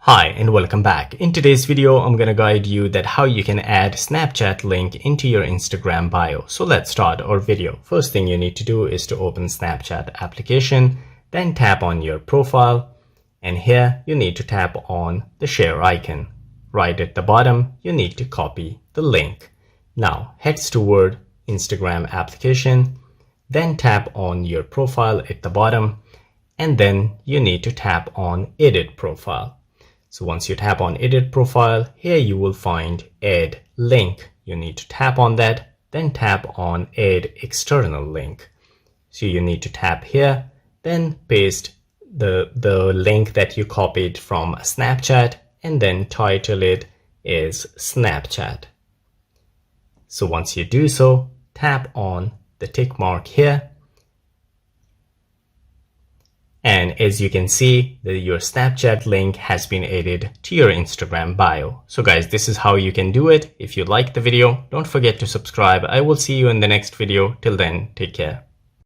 Hi and welcome back. In today's video, I'm gonna guide you that how you can add Snapchat link into your Instagram bio. So let's start our video. First thing you need to do is to open Snapchat application, then tap on your profile, and here you need to tap on the share icon. Right at the bottom, you need to copy the link. Now heads toward Instagram application, then tap on your profile at the bottom, and then you need to tap on edit profile. So once you tap on edit profile, here you will find add link. You need to tap on that, then tap on add external link. So you need to tap here, then paste the link that you copied from Snapchat and then title it as Snapchat. So once you do so, tap on the tick mark here. And as you can see, your Snapchat link has been added to your Instagram bio. So guys, this is how you can do it. If you liked the video, don't forget to subscribe. I will see you in the next video. Till then, take care.